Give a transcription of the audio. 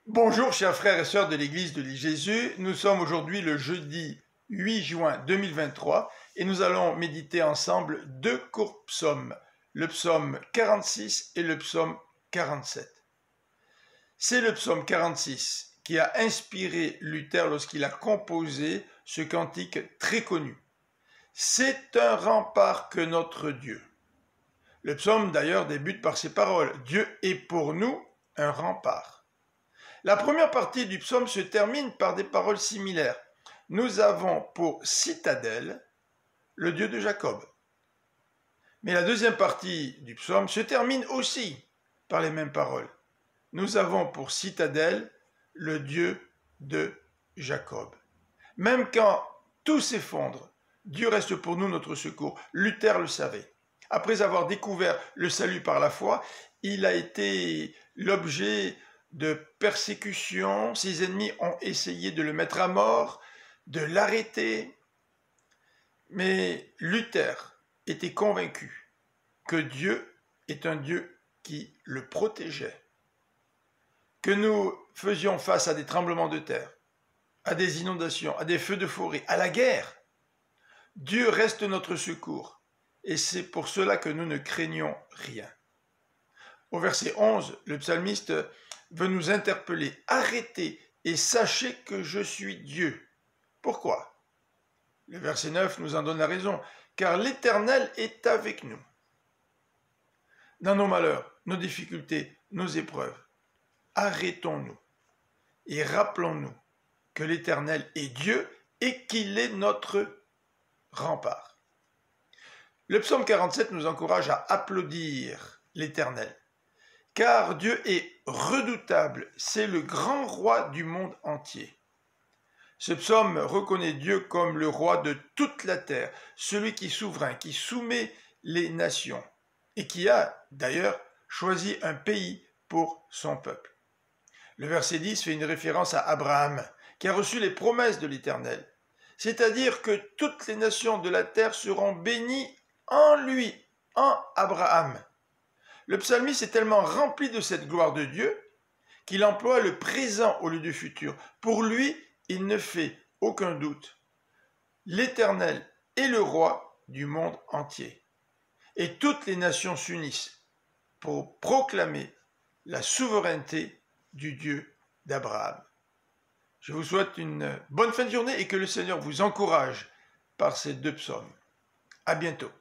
Bonjour chers frères et sœurs de l'église de l'I-Jésus, nous sommes aujourd'hui le jeudi 8 juin 2023 et nous allons méditer ensemble deux courts psaumes, le psaume 46 et le psaume 47. C'est le psaume 46 qui a inspiré Luther lorsqu'il a composé ce cantique très connu. C'est un rempart que notre Dieu. Le psaume d'ailleurs débute par ces paroles. Dieu est pour nous un rempart. La première partie du psaume se termine par des paroles similaires. Nous avons pour citadelle le Dieu de Jacob. Mais la deuxième partie du psaume se termine aussi par les mêmes paroles. Nous avons pour citadelle le Dieu de Jacob. Même quand tout s'effondre, Dieu reste pour nous notre secours. Luther le savait. Après avoir découvert le salut par la foi, il a été l'objet de persécutions. Ses ennemis ont essayé de le mettre à mort, de l'arrêter. Mais Luther était convaincu que Dieu est un Dieu qui le protégeait. Que nous faisions face à des tremblements de terre, à des inondations, à des feux de forêt, à la guerre. Dieu reste notre secours. Et c'est pour cela que nous ne craignons rien. Au verset 11, le psalmiste veut nous interpeller. Arrêtez et sachez que je suis Dieu. Pourquoi? Le verset 9 nous en donne la raison. Car l'Éternel est avec nous. Dans nos malheurs, nos difficultés, nos épreuves, arrêtons-nous et rappelons-nous que l'Éternel est Dieu et qu'il est notre rempart. Le psaume 47 nous encourage à applaudir l'Éternel, car Dieu est redoutable, c'est le grand roi du monde entier. Ce psaume reconnaît Dieu comme le roi de toute la terre, celui qui est souverain, qui soumet les nations, et qui a d'ailleurs choisi un pays pour son peuple. Le verset 10 fait une référence à Abraham, qui a reçu les promesses de l'Éternel, c'est-à-dire que toutes les nations de la terre seront bénies en lui, en Abraham. Le psalmiste est tellement rempli de cette gloire de Dieu qu'il emploie le présent au lieu du futur. Pour lui, il ne fait aucun doute. L'Éternel est le roi du monde entier. Et toutes les nations s'unissent pour proclamer la souveraineté du Dieu d'Abraham. Je vous souhaite une bonne fin de journée et que le Seigneur vous encourage par ces deux psaumes. À bientôt.